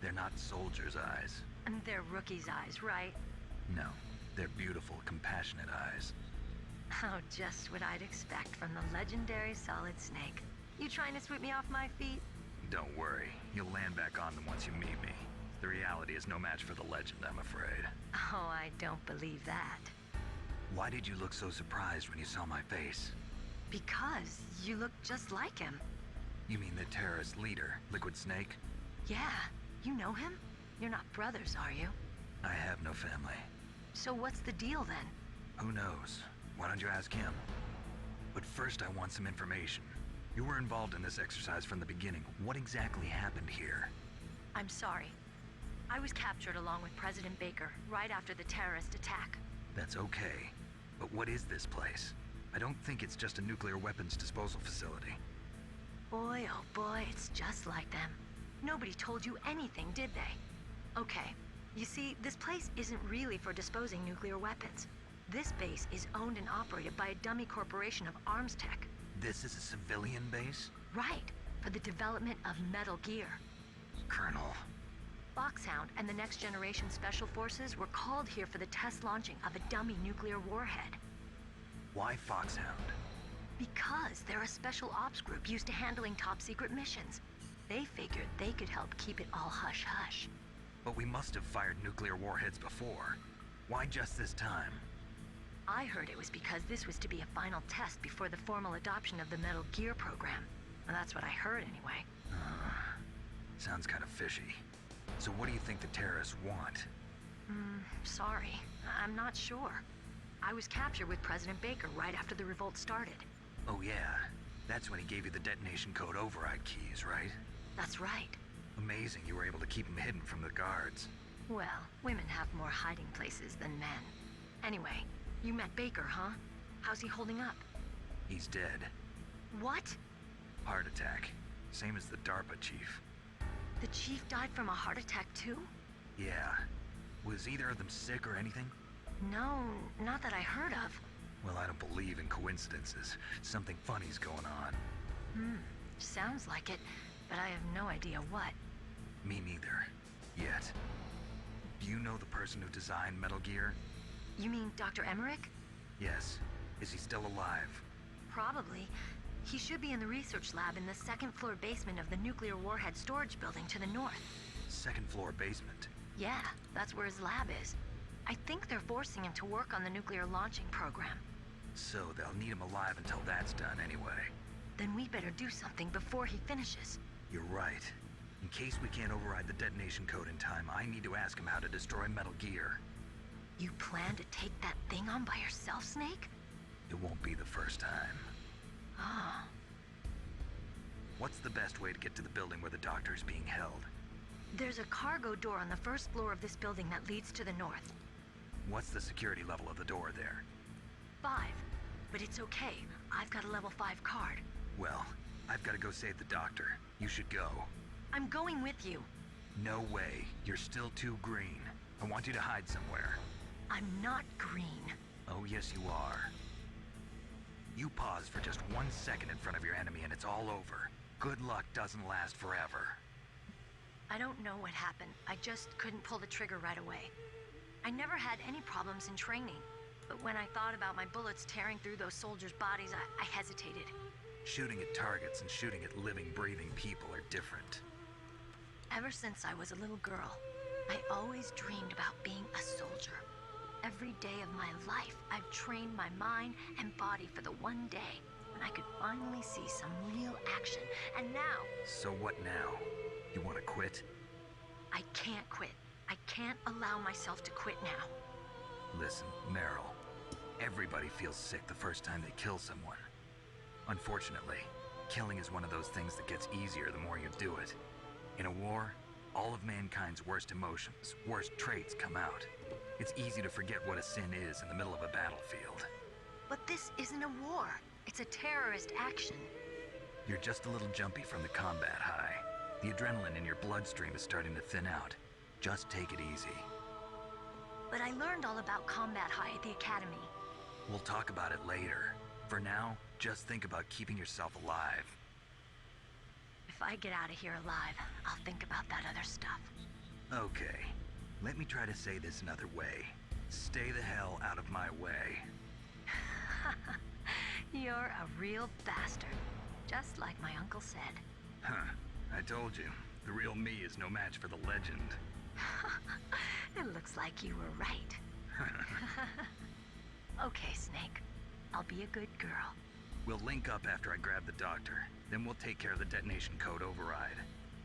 They're not soldiers' eyes. And they're rookies' eyes, right? No, they're beautiful, compassionate eyes. Oh, just what I'd expect from the legendary Solid Snake. You trying to sweep me off my feet? Don't worry, you'll land back on them once you meet me. The reality is no match for the legend, I'm afraid. Oh, I don't believe that. Why did you look so surprised when you saw my face? Because you look just like him. You mean the terrorist leader, Liquid Snake? Yeah, you know him? You're not brothers, are you? I have no family. So what's the deal then? Who knows? Why don't you ask him? But first I want some information. You were involved in this exercise from the beginning. What exactly happened here? I'm sorry. I was captured along with President Baker right after the terrorist attack. That's okay. But what is this place? I don't think it's just a nuclear weapons disposal facility. Boy, oh boy, it's just like them. Nobody told you anything, did they? Okay, you see, this place isn't really for disposing nuclear weapons. This base is owned and operated by a dummy corporation of arms tech. This is a civilian base? Right, for the development of Metal Gear. Colonel. Foxhound and the Next Generation Special Forces were called here for the test launching of a dummy nuclear warhead. Why Foxhound? Because they're a special ops group used to handling top-secret missions. They figured they could help keep it all hush-hush. But we must have fired nuclear warheads before. Why just this time? I heard it was because this was to be a final test before the formal adoption of the Metal Gear program. Well, that's what I heard anyway. Sounds kind of fishy. So what do you think the terrorists want? Sorry. I'm not sure. I was captured with President Baker right after the revolt started. Oh yeah, that's when he gave you the detonation code override keys, right? That's right. Amazing you were able to keep them hidden from the guards. Well, women have more hiding places than men. Anyway, you met Baker, huh? How's he holding up? He's dead. What? Heart attack. Same as the DARPA chief. The chief died from a heart attack too? Yeah. Was either of them sick or anything? No, not that I heard of. Well, I don't believe in coincidences. Something funny's going on. Sounds like it, but I have no idea what. Me neither. Yet. Do you know the person who designed Metal Gear? You mean Dr. Emmerich? Yes. Is he still alive? Probably. He should be in the research lab in the second-floor basement of the nuclear warhead storage building to the north. Second floor basement? Yeah, that's where his lab is. I think they're forcing him to work on the nuclear launching program. So they'll need him alive until that's done anyway. Then we better do something before he finishes. You're right. In case we can't override the detonation code in time, I need to ask him how to destroy Metal Gear. You plan to take that thing on by yourself, Snake? It won't be the first time. Oh. What's the best way to get to the building where the doctor's being held? There's a cargo door on the first floor of this building that leads to the north. What's the security level of the door there? 5. But it's okay. I've got a level 5 card. Well, I've got to go save the doctor. You should go. I'm going with you. No way. You're still too green. I want you to hide somewhere. I'm not green. Oh, yes you are. You pause for just 1 second in front of your enemy and it's all over. Good luck doesn't last forever. I don't know what happened. I just couldn't pull the trigger right away. I never had any problems in training. But when I thought about my bullets tearing through those soldiers' bodies, I hesitated. Shooting at targets and shooting at living, breathing people are different. Ever since I was a little girl, I always dreamed about being a soldier. Every day of my life, I've trained my mind and body for the one day when I could finally see some real action. And now... So what now? You want to quit? I can't quit. I can't allow myself to quit now. Listen, Meryl. Everybody feels sick the first time they kill someone. Unfortunately, killing is one of those things that gets easier the more you do it. In a war, all of mankind's worst emotions, worst traits come out. It's easy to forget what a sin is in the middle of a battlefield. But this isn't a war. It's a terrorist action. You're just a little jumpy from the combat high. The adrenaline in your bloodstream is starting to thin out. Just take it easy. But I learned all about combat high at the academy. We'll talk about it later. For now, just think about keeping yourself alive. If I get out of here alive, I'll think about that other stuff. Okay. Let me try to say this another way. Stay the hell out of my way. You're a real bastard. Just like my uncle said. Huh. I told you. The real me is no match for the legend. It looks like you were right. Okay, Snake. I'll be a good girl. We'll link up after I grab the doctor. Then we'll take care of the detonation code override.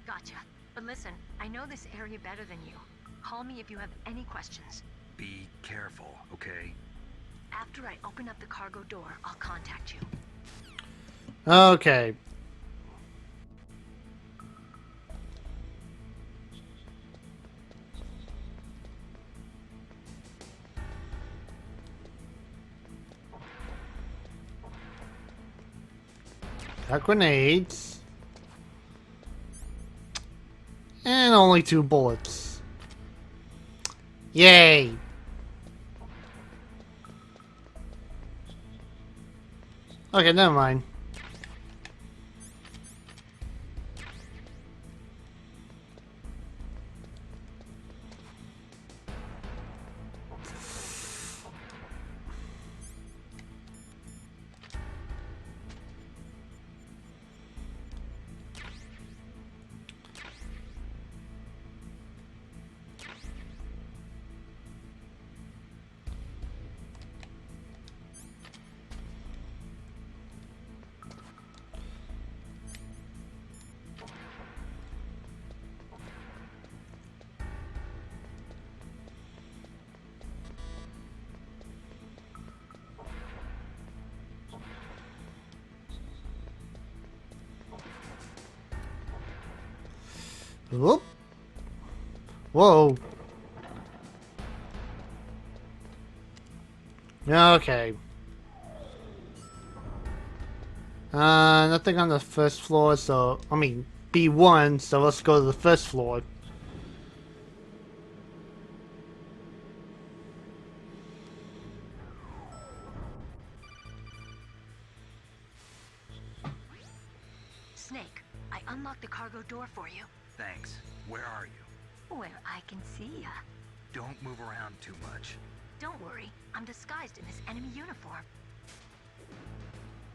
Gotcha. But listen, I know this area better than you. Call me if you have any questions. Be careful, okay? After I open up the cargo door, I'll contact you. Okay. Got grenades. And only 2 bullets. Yay! Okay, never mind. Whoop. Whoa. Okay. Nothing on the first floor, so... I mean, B1, so let's go to the first floor. Snake, I unlocked the cargo door for you. Thanks. Where are you? Where I can see ya. Don't move around too much. Don't worry, I'm disguised in this enemy uniform.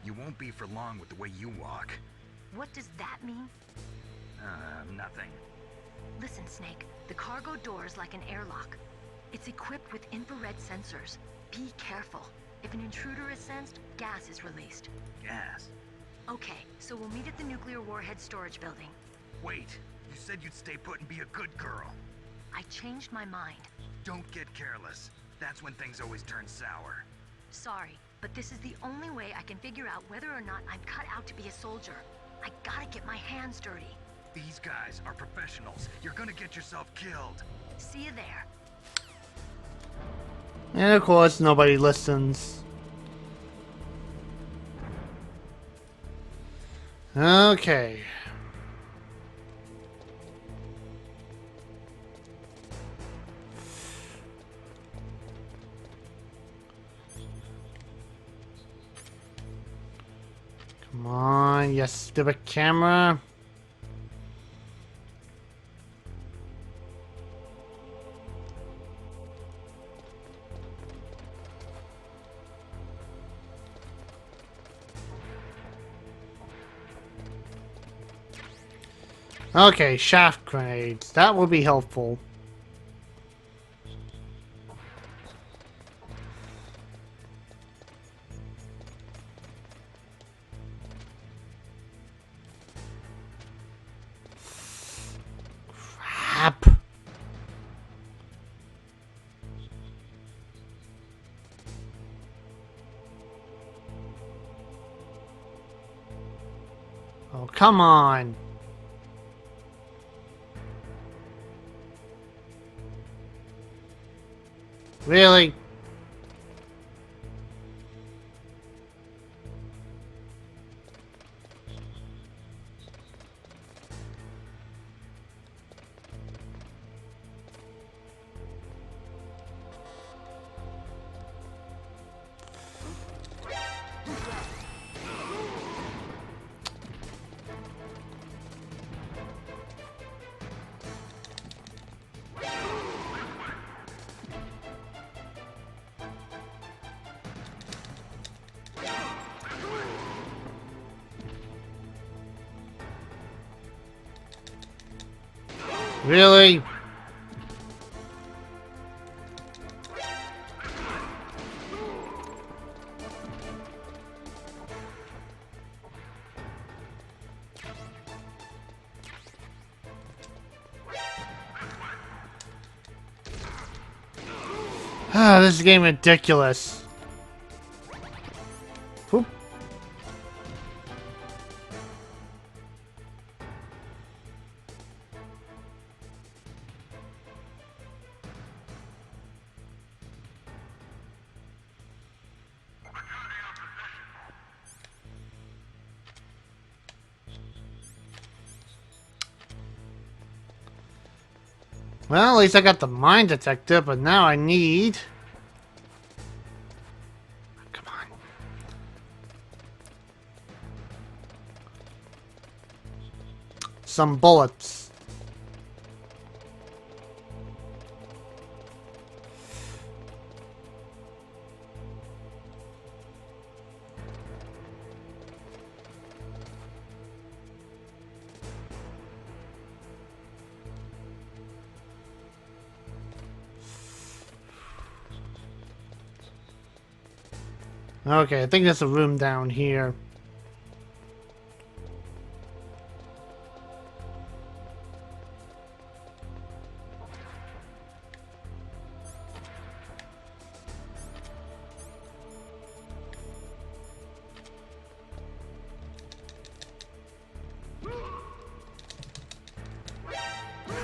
You won't be for long with the way you walk. What does that mean? Nothing. Listen, Snake, the cargo door is like an airlock. It's equipped with infrared sensors. Be careful. If an intruder is sensed, gas is released. Gas? Okay, so we'll meet at the nuclear warhead storage building. Wait, you said you'd stay put and be a good girl. I changed my mind. Don't get careless. That's when things always turn sour. Sorry, but this is the only way I can figure out whether or not I'm cut out to be a soldier. I gotta get my hands dirty. These guys are professionals. You're gonna get yourself killed. See you there. And of course, nobody listens. Okay. Come on, yes, stupid camera. Okay, shaft grenades. That will be helpful. Crap. Oh, come on. Really? Really? Ah, this is getting ridiculous. Whoop. Well, at least I got the mine detector, but now I need... Come on. Some bullets. Okay, I think there's a room down here.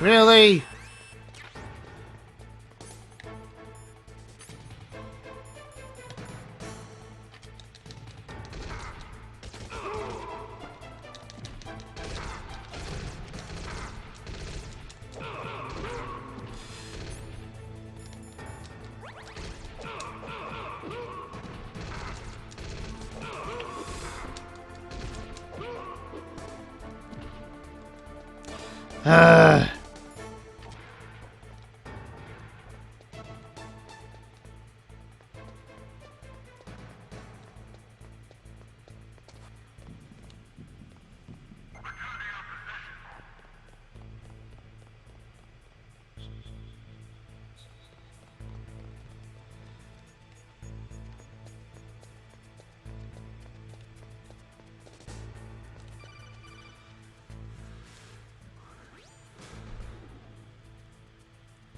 Really? Uh.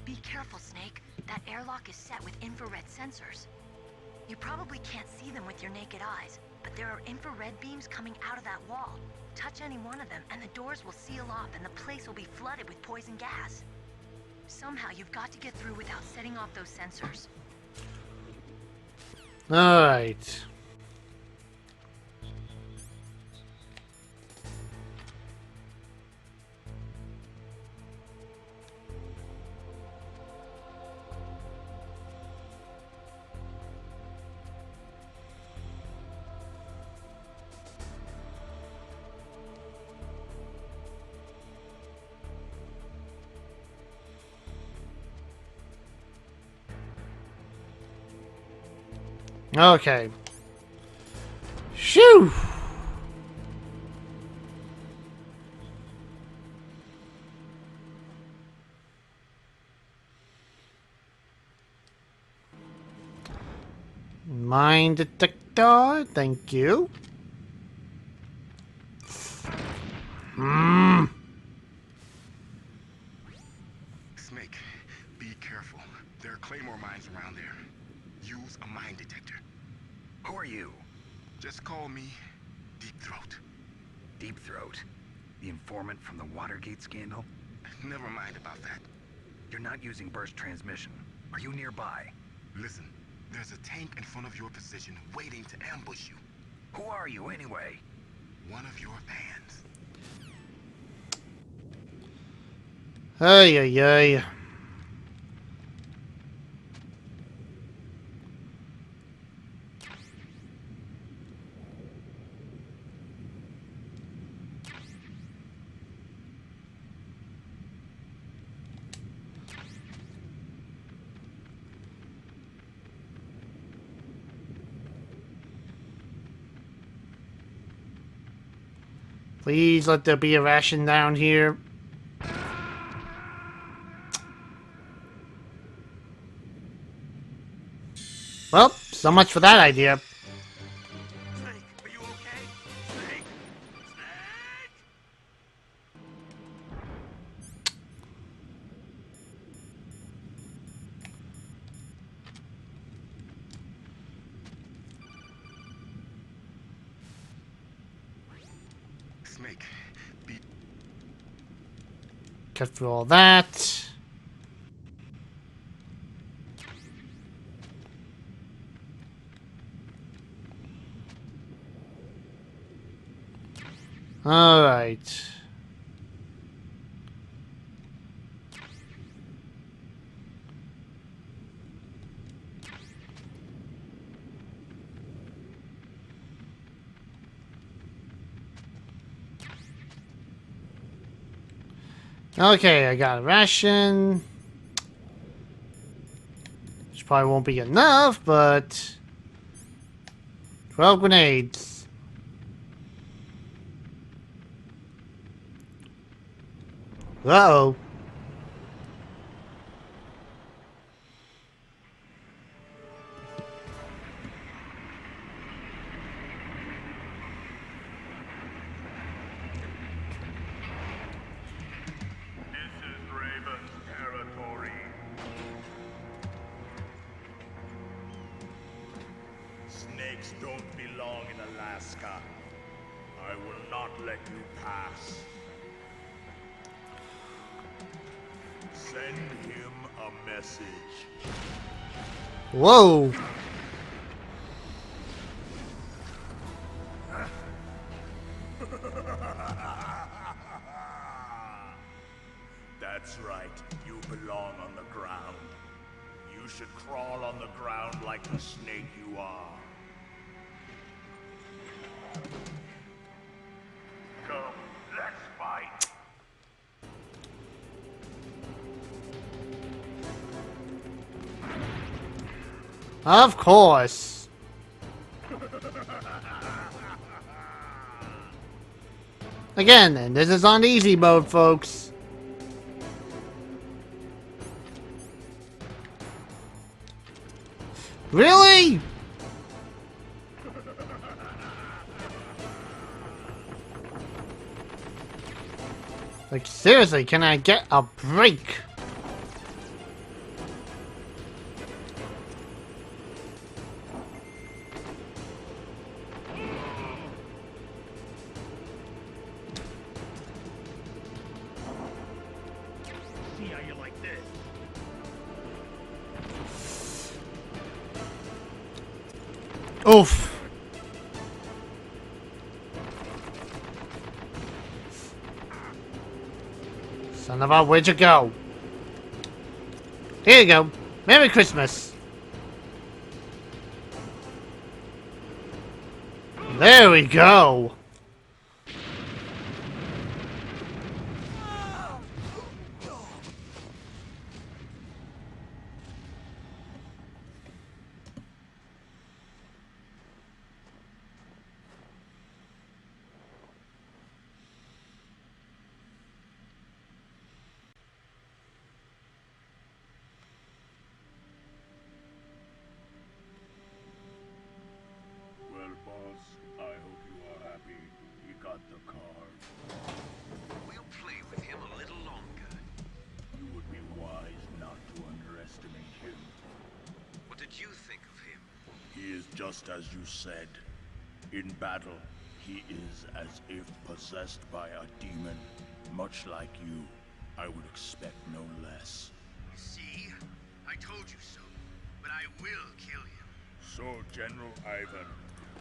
Be careful, Snake. That airlock is set with infrared sensors. You probably can't see them with your naked eyes, but there are infrared beams coming out of that wall. Touch any one of them, and the doors will seal off, and the place will be flooded with poison gas. Somehow, you've got to get through without setting off those sensors. Alright. Okay. Shoo! Mine detector, thank you. Snake, be careful. There are claymore mines around there. Use a mine detector. Who are you? Just call me Deep Throat. Deep Throat? The informant from the Watergate scandal? Never mind about that. You're not using burst transmission. Are you nearby? Listen, there's a tank in front of your position waiting to ambush you. Who are you anyway? One of your fans. Ay, ay, ay. Please let there be a ration down here. Well, so much for that idea. Snake, are you okay? Snake! Snake! Snake, be Cut through all that. Alright. Okay, I got a ration. Which probably won't be enough, but 12 grenades. Uh-oh. This is Raven's territory. Snakes don't belong in Alaska. I will not let you pass. Send him a message. Whoa. That's right. You belong on the ground. You should crawl on the ground like the snake you are. Come, let's fight. Of course. Again, and this is on easy mode, folks. Really? Like, seriously, can I get a break? See how you like this. Oof. Son of a, where'd you go? Here you go. Merry Christmas. There we go. Well, boss, I hope you are happy. He got the card. We'll play with him a little longer. You would be wise not to underestimate him. What did you think of him? He is just as you said. In battle, he is as if possessed by a demon. Much like you, I would expect no less. See? I told you so. But I will kill him. So, General Ivan,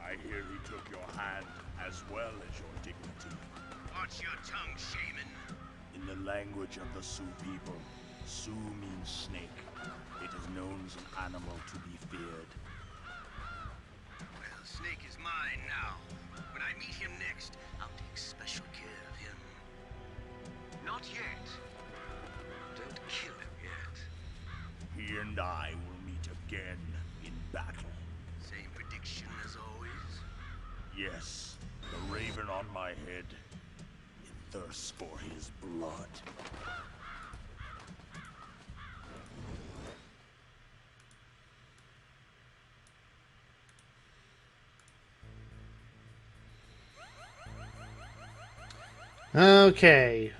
I hear he took your hand as well as your dignity. Watch your tongue, shaman. In the language of the Sioux people, Sioux means snake. It is known as an animal to be feared. Well, Snake is mine now. When I meet him next, I'll take special care of him. Not yet. Don't kill him yet. He and I will meet again in battle. Same prediction as always. Yes, the raven on my head. It thirsts for his blood. Okay.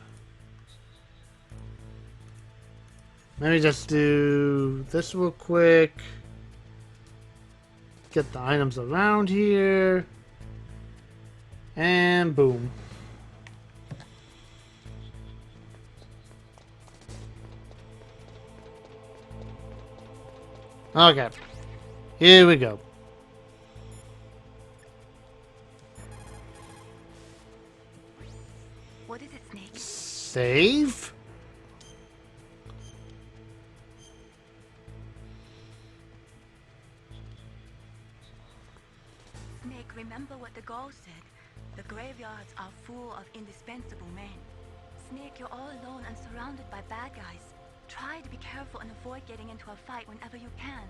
Let me just do this real quick. Get the items around here. And boom. Okay. Here we go. What is it, Snake? Save? Snake, remember what the Gaul said. The graveyards are full of indispensable men. Snake, you're all alone and surrounded by bad guys. Try to be careful and avoid getting into a fight whenever you can.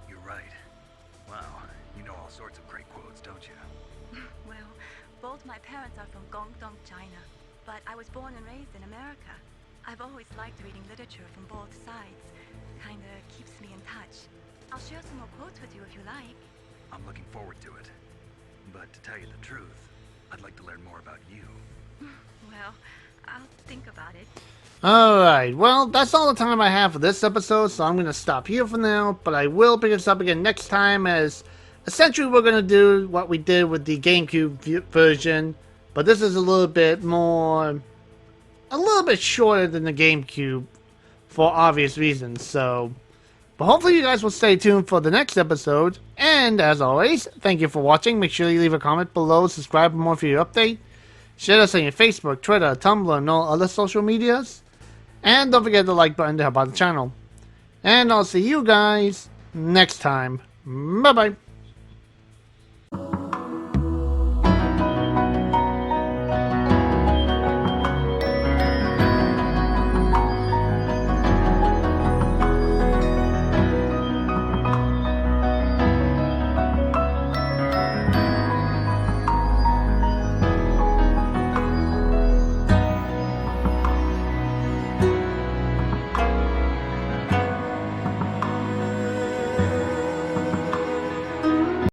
You're right. Wow, you know all sorts of great quotes, don't you? Well, both my parents are from Guangdong, China, but I was born and raised in America. I've always liked reading literature from both sides. Kinda keeps me in touch. I'll share some more quotes with you if you like. I'm looking forward to it. But to tell you the truth, I'd like to learn more about you. Well, I'll think about it. Alright, well, that's all the time I have for this episode, so I'm going to stop here for now, but I will pick this up again next time, as essentially we're going to do what we did with the GameCube version, but this is a little bit shorter than the GameCube, for obvious reasons, so, but hopefully you guys will stay tuned for the next episode, and as always, thank you for watching. Make sure you leave a comment below, subscribe for more for your update, share us on your Facebook, Twitter, Tumblr, and all other social medias. And don't forget the like button to help out the channel. And I'll see you guys next time. Bye-bye.